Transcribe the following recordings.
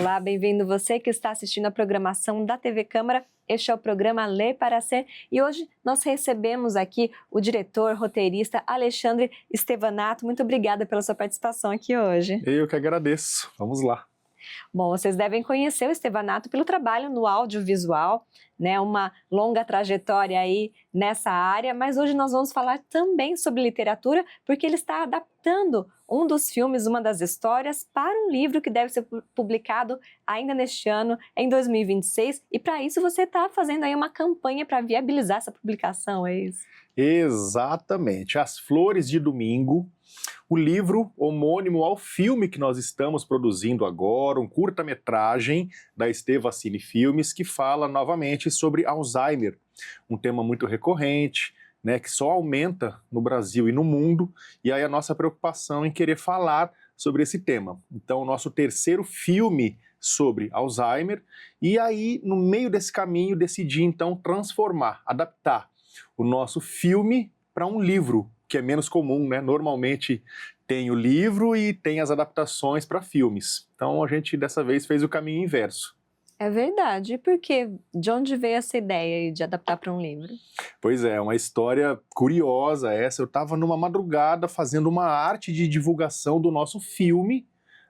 Olá, bem-vindo você que está assistindo a programação da TV Câmara. Este é o programa Ler para Ser e hoje nós recebemos aqui o diretor, roteirista Alexandre Stevanato. Muito obrigada pela sua participação aqui hoje. Eu que agradeço. Vamos lá. Bom, vocês devem conhecer o Stevanato pelo trabalho no audiovisual, né? Uma longa trajetória aí nessa área, mas hoje nós vamos falar também sobre literatura, porque ele está adaptando um dos filmes, uma das histórias, para um livro que deve ser publicado ainda neste ano, em 2026, e para isso você está fazendo aí uma campanha para viabilizar essa publicação, é isso? Exatamente. As Flores de Domingo, o livro homônimo ao filme que nós estamos produzindo agora, um curta-metragem da Esteva Cine Filmes, que fala novamente sobre Alzheimer, um tema muito recorrente, né, que só aumenta no Brasil e no mundo, e aí a nossa preocupação em querer falar sobre esse tema. Então, o nosso terceiro filme sobre Alzheimer, e aí, no meio desse caminho, decidi então transformar, adaptar o nosso filme para um livro, que é menos comum, né? Normalmente tem o livro e tem as adaptações para filmes. Então a gente dessa vez fez o caminho inverso. É verdade. E por quê? De onde veio essa ideia de adaptar para um livro? Pois é, uma história curiosa essa. Eu estava numa madrugada fazendo uma arte de divulgação do nosso filme,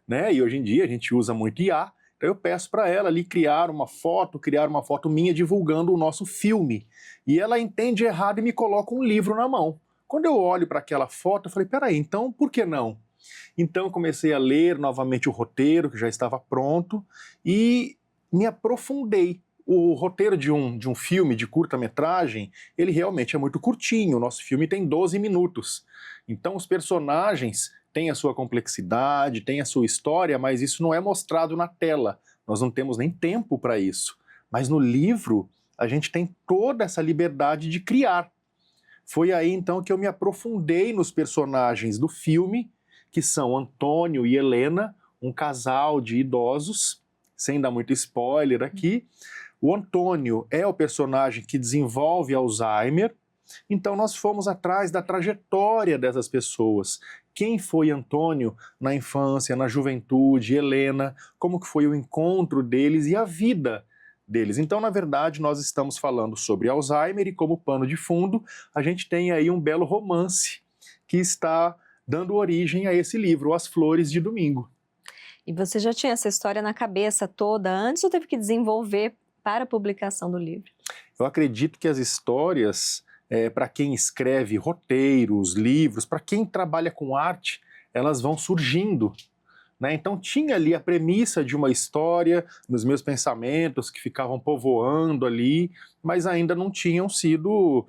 né? E hoje em dia a gente usa muito IA. Então eu peço para ela ali criar uma foto minha divulgando o nosso filme. E ela entende errado e me coloca um livro na mão. Quando eu olho para aquela foto, eu falei, peraí, então por que não? Então eu comecei a ler novamente o roteiro, que já estava pronto, e me aprofundei. O roteiro de um filme de curta-metragem, ele realmente é muito curtinho, o nosso filme tem 12 minutos. Então os personagens têm a sua complexidade, têm a sua história, mas isso não é mostrado na tela, nós não temos nem tempo para isso. Mas no livro, a gente tem toda essa liberdade de criar. Foi aí então que eu me aprofundei nos personagens do filme, que são Antônio e Helena, um casal de idosos, sem dar muito spoiler aqui. O Antônio é o personagem que desenvolve Alzheimer, então nós fomos atrás da trajetória dessas pessoas. Quem foi Antônio na infância, na juventude, Helena, como que foi o encontro deles e a vida deles. Então, na verdade, nós estamos falando sobre Alzheimer e como pano de fundo, a gente tem aí um belo romance que está dando origem a esse livro, As Flores de Domingo. E você já tinha essa história na cabeça toda antes ou teve que desenvolver para a publicação do livro? Eu acredito que as histórias, para quem escreve roteiros, livros, para quem trabalha com arte, elas vão surgindo. Então tinha ali a premissa de uma história nos meus pensamentos que ficavam povoando ali, mas ainda não tinham sido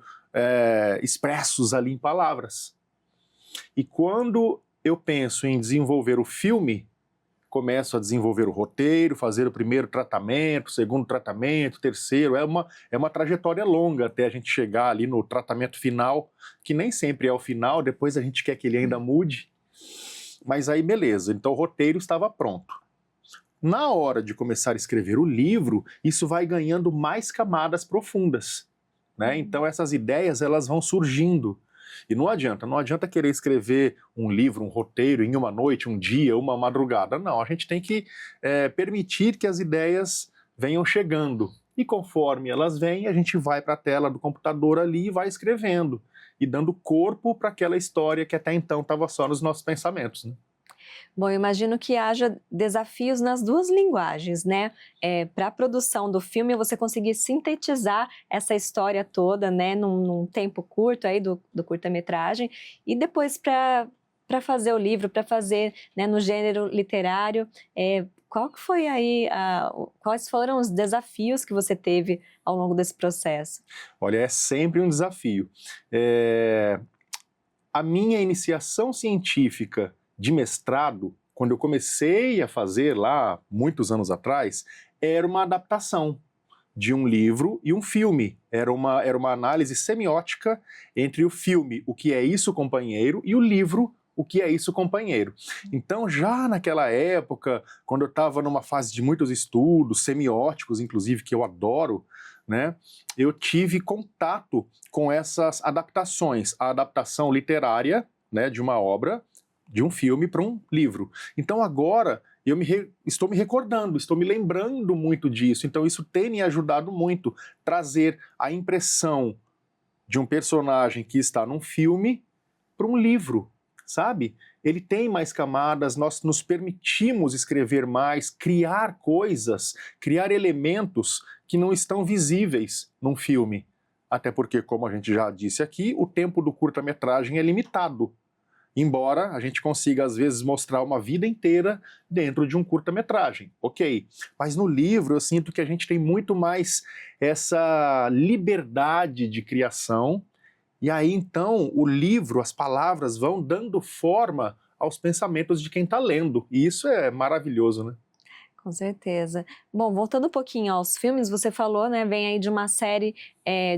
expressos ali em palavras. E quando eu penso em desenvolver o filme, começo a desenvolver o roteiro, fazer o primeiro tratamento, o segundo tratamento, o terceiro, é uma trajetória longa até a gente chegar ali no tratamento final, que nem sempre é o final, depois a gente quer que ele ainda mude. Mas aí beleza, então o roteiro estava pronto. Na hora de começar a escrever o livro, isso vai ganhando mais camadas profundas, né? Então essas ideias elas vão surgindo. E não adianta querer escrever um livro, um roteiro em uma noite, um dia, uma madrugada. Não, a gente tem que permitir que as ideias venham chegando. E conforme elas vêm, a gente vai para a tela do computador ali e vai escrevendo. E dando corpo para aquela história que até então estava só nos nossos pensamentos, né? Bom, eu imagino que haja desafios nas duas linguagens, né? Para a produção do filme, você conseguir sintetizar essa história toda, né, num tempo curto aí do curta-metragem, e depois para fazer o livro, para fazer, né, no gênero literário, qual que foi aí, quais foram os desafios que você teve ao longo desse processo? Olha, é sempre um desafio. A minha iniciação científica de mestrado, quando eu comecei a fazer lá, muitos anos atrás, era uma adaptação de um livro e um filme. Era uma análise semiótica entre o filme O Que É Isso, Companheiro? E o livro O Que É Isso, Companheiro? Então, já naquela época, quando eu estava numa fase de muitos estudos, semióticos, inclusive, que eu adoro, né, eu tive contato com essas adaptações. A adaptação literária, né, de uma obra, de um filme para um livro. Então agora estou me recordando, estou me lembrando muito disso. Então isso tem me ajudado muito, trazer a impressão de um personagem que está num filme para um livro, sabe? Ele tem mais camadas, nós nos permitimos escrever mais, criar coisas, criar elementos que não estão visíveis num filme. Até porque, como a gente já disse aqui, o tempo do curta-metragem é limitado. Embora a gente consiga, às vezes, mostrar uma vida inteira dentro de um curta-metragem, ok. Mas no livro eu sinto que a gente tem muito mais essa liberdade de criação, e aí então o livro, as palavras vão dando forma aos pensamentos de quem está lendo, e isso é maravilhoso, né? Com certeza. Bom, voltando um pouquinho aos filmes, você falou, né, vem aí de uma série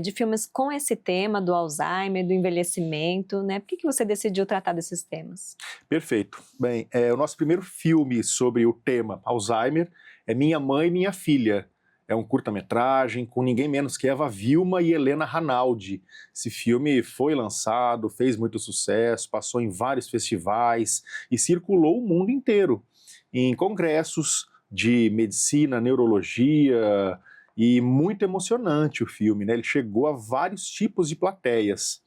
de filmes com esse tema do Alzheimer, do envelhecimento, né? Por que você decidiu tratar desses temas? Perfeito. Bem, o nosso primeiro filme sobre o tema Alzheimer é Minha Mãe e Minha Filha. É um curta-metragem com ninguém menos que Eva Vilma e Helena Ranaldi. Esse filme foi lançado, fez muito sucesso, passou em vários festivais e circulou o mundo inteiro, em congressos de medicina, neurologia, e muito emocionante o filme, né? Ele chegou a vários tipos de plateias.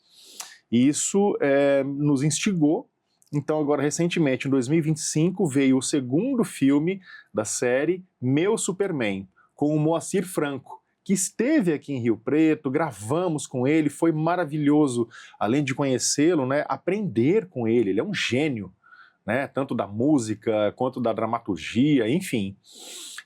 E isso nos instigou. Então agora, recentemente, em 2025, veio o segundo filme da série, Meu Superman, com o Moacir Franco, que esteve aqui em Rio Preto, gravamos com ele, foi maravilhoso, além de conhecê-lo, né, aprender com ele é um gênio, né, tanto da música quanto da dramaturgia, enfim.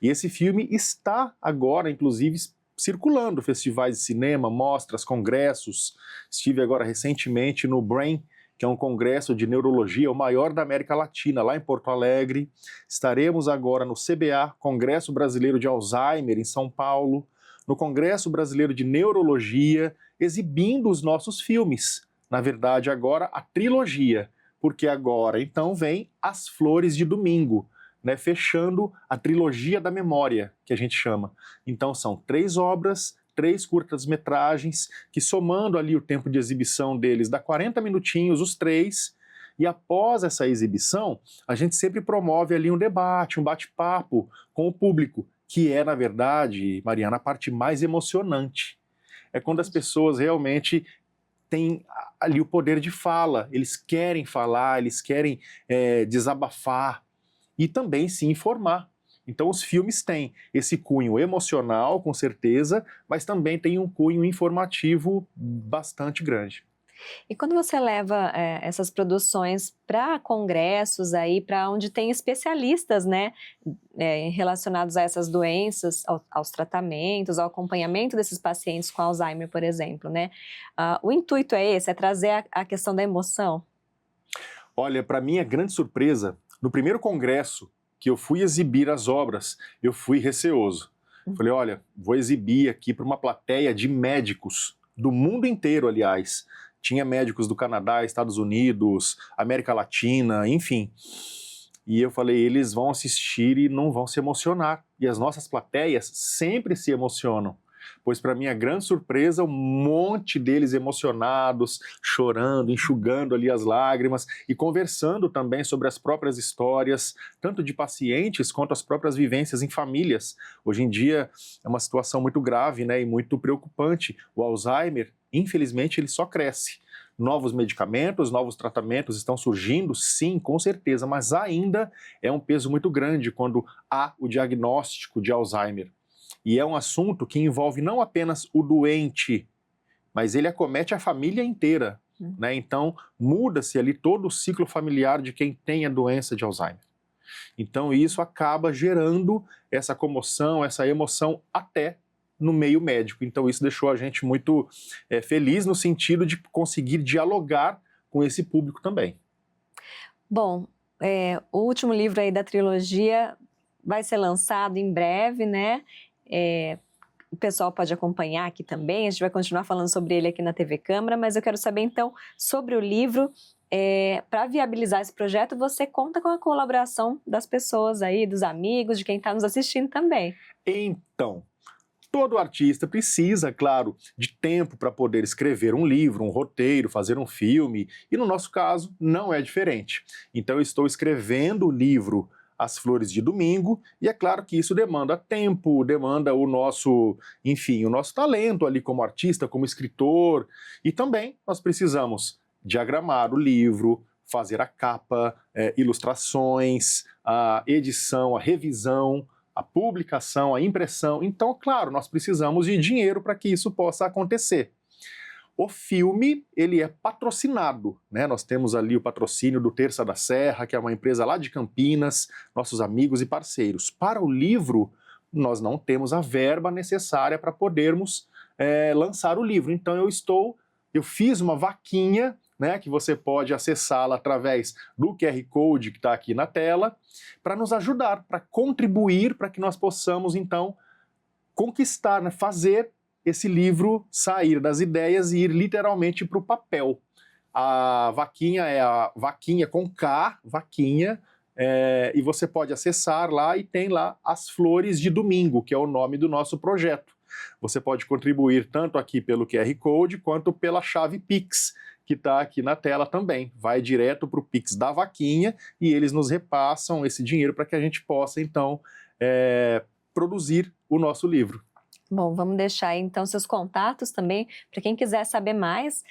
E esse filme está agora, inclusive, circulando festivais de cinema, mostras, congressos. Estive agora recentemente no Brain, que é um congresso de neurologia, o maior da América Latina, lá em Porto Alegre. Estaremos agora no CBA, Congresso Brasileiro de Alzheimer, em São Paulo, no Congresso Brasileiro de Neurologia, exibindo os nossos filmes. Na verdade, agora a trilogia, porque agora, então, vem As Flores de Domingo, né, fechando a trilogia da memória, que a gente chama. Então, são 3 obras, 3 curtas-metragens, que somando ali o tempo de exibição deles, dá 40 minutinhos, os 3, e após essa exibição, a gente sempre promove ali um debate, um bate-papo com o público, que é, na verdade, Mariana, a parte mais emocionante. É quando as pessoas realmente têm ali o poder de fala, eles querem falar, eles querem desabafar e também se informar. Então os filmes têm esse cunho emocional, com certeza, mas também tem um cunho informativo bastante grande. E quando você leva essas produções para congressos aí, para onde tem especialistas, né, relacionados a essas doenças, aos tratamentos, ao acompanhamento desses pacientes com Alzheimer, por exemplo, né? O intuito é esse, é trazer a questão da emoção? Olha, para mim é grande surpresa, no primeiro congresso que eu fui exibir as obras, eu fui receoso. Falei, olha, vou exibir aqui para uma plateia de médicos, do mundo inteiro, aliás. Tinha médicos do Canadá, Estados Unidos, América Latina, enfim. E eu falei, eles vão assistir e não vão se emocionar. E as nossas plateias sempre se emocionam. Pois, para minha grande surpresa, um monte deles emocionados, chorando, enxugando ali as lágrimas e conversando também sobre as próprias histórias, tanto de pacientes quanto as próprias vivências em famílias. Hoje em dia é uma situação muito grave, né, e muito preocupante. O Alzheimer, infelizmente, ele só cresce. Novos medicamentos, novos tratamentos estão surgindo, sim, com certeza, mas ainda é um peso muito grande quando há o diagnóstico de Alzheimer. E é um assunto que envolve não apenas o doente, mas ele acomete a família inteira, né? Então, muda-se ali todo o ciclo familiar de quem tem a doença de Alzheimer. Então, isso acaba gerando essa comoção, essa emoção até no meio médico. Então, isso deixou a gente muito feliz no sentido de conseguir dialogar com esse público também. Bom, o último livro aí da trilogia vai ser lançado em breve, né? O pessoal pode acompanhar aqui também, a gente vai continuar falando sobre ele aqui na TV Câmara, mas eu quero saber então sobre o livro. Para viabilizar esse projeto, você conta com a colaboração das pessoas aí, dos amigos, de quem está nos assistindo também. Então, todo artista precisa, claro, de tempo para poder escrever um livro, um roteiro, fazer um filme, e no nosso caso não é diferente. Então eu estou escrevendo o livro As Flores de Domingo, e é claro que isso demanda tempo, demanda o nosso, enfim, o nosso talento ali como artista, como escritor, e também nós precisamos diagramar o livro, fazer a capa, ilustrações, a edição, a revisão, a publicação, a impressão. Então, claro, nós precisamos de dinheiro para que isso possa acontecer. O filme, ele é patrocinado, né? Nós temos ali o patrocínio do Terça da Serra, que é uma empresa lá de Campinas, nossos amigos e parceiros. Para o livro, nós não temos a verba necessária para podermos lançar o livro. Então eu fiz uma vaquinha, né, que você pode acessá-la através do QR Code que está aqui na tela, para nos ajudar, para contribuir, para que nós possamos, então, conquistar, né, fazer esse livro sair das ideias e ir literalmente para o papel. A vaquinha é a vaquinha com K, vaquinha, e você pode acessar lá e tem lá As Flores de Domingo, que é o nome do nosso projeto. Você pode contribuir tanto aqui pelo QR Code quanto pela chave Pix, que está aqui na tela também. Vai direto para o Pix da vaquinha e eles nos repassam esse dinheiro para que a gente possa, então, produzir o nosso livro. Bom, vamos deixar aí, então, seus contatos também, para quem quiser saber mais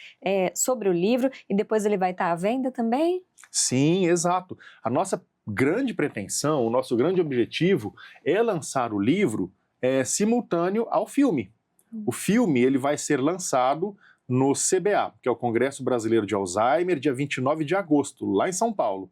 sobre o livro, e depois ele vai estar à venda também? Sim, exato. A nossa grande pretensão, o nosso grande objetivo é lançar o livro simultâneo ao filme. O filme ele vai ser lançado no CBA, que é o Congresso Brasileiro de Alzheimer, dia 29 de agosto, lá em São Paulo.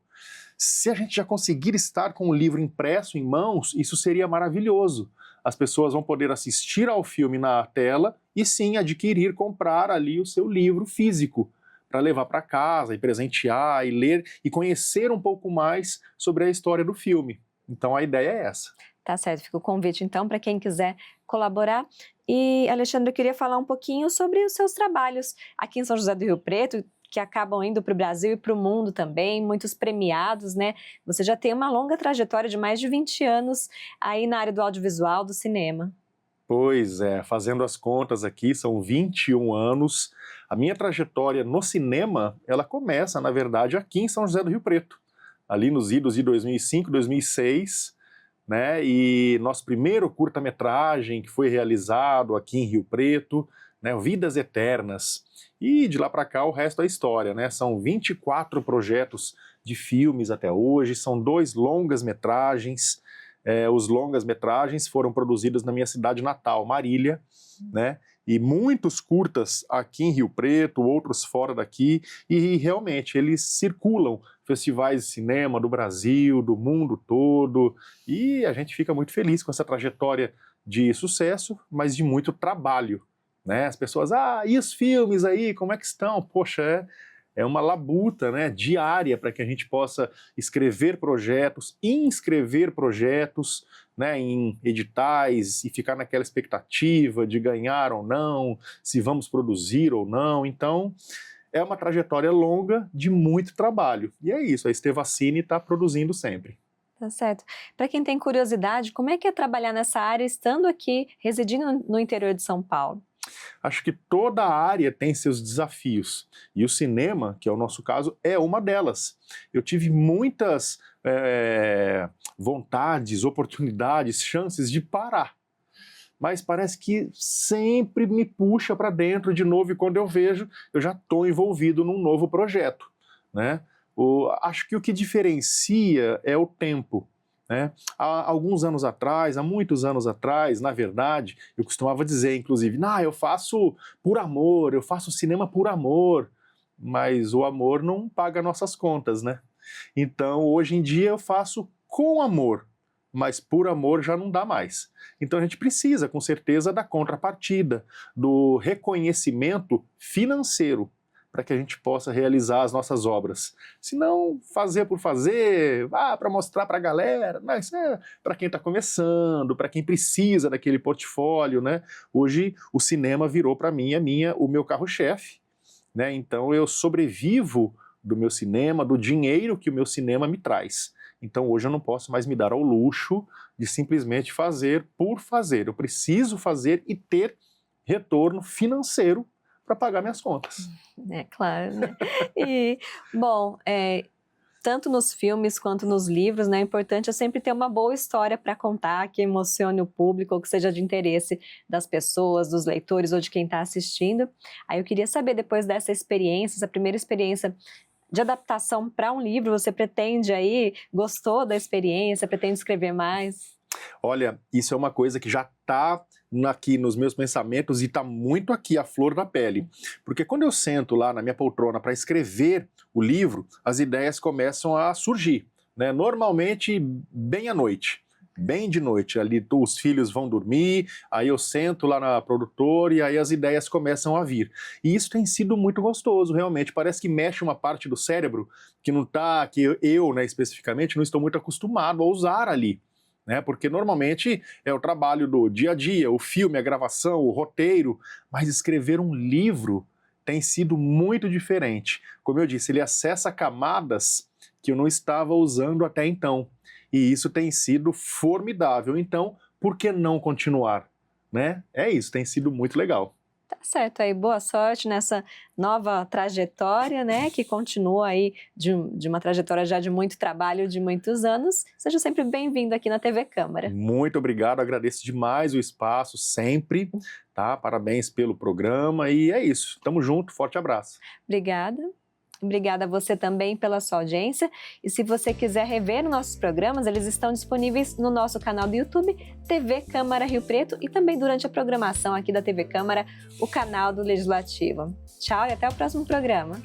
Se a gente já conseguir estar com o livro impresso em mãos, isso seria maravilhoso. As pessoas vão poder assistir ao filme na tela e sim adquirir, comprar ali o seu livro físico para levar para casa e presentear e ler e conhecer um pouco mais sobre a história do filme. Então a ideia é essa. Tá certo, fica o convite então para quem quiser colaborar. E Alexandre, eu queria falar um pouquinho sobre os seus trabalhos aqui em São José do Rio Preto, que acabam indo para o Brasil e para o mundo também, muitos premiados, né? Você já tem uma longa trajetória de mais de 20 anos aí na área do audiovisual, do cinema. Pois é, fazendo as contas aqui, são 21 anos. A minha trajetória no cinema, ela começa, na verdade, aqui em São José do Rio Preto, ali nos idos de 2005, 2006, né? E nosso primeiro curta-metragem que foi realizado aqui em Rio Preto, né? Vidas Eternas. E de lá para cá o resto é história, né? São 24 projetos de filmes até hoje, são 2 longas-metragens. Os longas-metragens foram produzidos na minha cidade natal, Marília, né? E muitos curtas aqui em Rio Preto, outros fora daqui, e realmente eles circulam festivais de cinema do Brasil, do mundo todo, e a gente fica muito feliz com essa trajetória de sucesso, mas de muito trabalho. Né? As pessoas, e os filmes aí, como é que estão? Poxa, é uma labuta, né, diária para que a gente possa escrever projetos, inscrever projetos, né, em editais e ficar naquela expectativa de ganhar ou não, se vamos produzir ou não. Então, é uma trajetória longa de muito trabalho. E é isso, a Estevacine está produzindo sempre. Tá certo. Para quem tem curiosidade, como é que é trabalhar nessa área estando aqui, residindo no interior de São Paulo? Acho que toda área tem seus desafios, e o cinema, que é o nosso caso, é uma delas. Eu tive muitas vontades, oportunidades, chances de parar, mas parece que sempre me puxa para dentro de novo, e quando eu vejo, eu já estou envolvido num novo projeto, né? Acho que o que diferencia é o tempo. Né? Há alguns anos atrás, há muitos anos atrás, na verdade, eu costumava dizer, inclusive, eu faço por amor, eu faço cinema por amor, mas o amor não paga nossas contas, né? Então, hoje em dia eu faço com amor, mas por amor já não dá mais. Então a gente precisa, com certeza, da contrapartida, do reconhecimento financeiro, para que a gente possa realizar as nossas obras. Se não fazer por fazer, para mostrar para a galera, não, isso é para quem está começando, para quem precisa daquele portfólio, né? Hoje o cinema virou para mim o meu carro-chefe, né? Então eu sobrevivo do meu cinema, do dinheiro que o meu cinema me traz. Então hoje eu não posso mais me dar ao luxo de simplesmente fazer por fazer. Eu preciso fazer e ter retorno financeiro para pagar minhas contas. É claro, né? E, bom, tanto nos filmes quanto nos livros, né? O importante é sempre ter uma boa história para contar, que emocione o público, ou que seja de interesse das pessoas, dos leitores ou de quem está assistindo. Aí eu queria saber, depois dessa experiência, essa primeira experiência de adaptação para um livro, você pretende aí, gostou da experiência, pretende escrever mais? Olha, isso é uma coisa que já está aqui nos meus pensamentos e está muito aqui à flor da pele. Porque quando eu sento lá na minha poltrona para escrever o livro, as ideias começam a surgir, né? Normalmente bem à noite. Bem de noite, ali os filhos vão dormir, aí eu sento lá na produtora e aí as ideias começam a vir. E isso tem sido muito gostoso, realmente. Parece que mexe uma parte do cérebro que não tá, que eu, né, especificamente, não estou muito acostumado a usar ali. Né, porque normalmente é o trabalho do dia a dia, o filme, a gravação, o roteiro, mas escrever um livro tem sido muito diferente. Como eu disse, ele acessa camadas que eu não estava usando até então. E isso tem sido formidável. Então, por que não continuar? Né? É isso, tem sido muito legal. Tá certo aí, boa sorte nessa nova trajetória, né, que continua aí de uma trajetória já de muito trabalho, de muitos anos. Seja sempre bem-vindo aqui na TV Câmara. Muito obrigado, agradeço demais o espaço, sempre, tá? Parabéns pelo programa e é isso. Tamo junto, forte abraço. Obrigada. Obrigada a você também pela sua audiência. E se você quiser rever nossos programas, eles estão disponíveis no nosso canal do YouTube, TV Câmara Rio Preto, e também durante a programação aqui da TV Câmara, o canal do Legislativo. Tchau e até o próximo programa.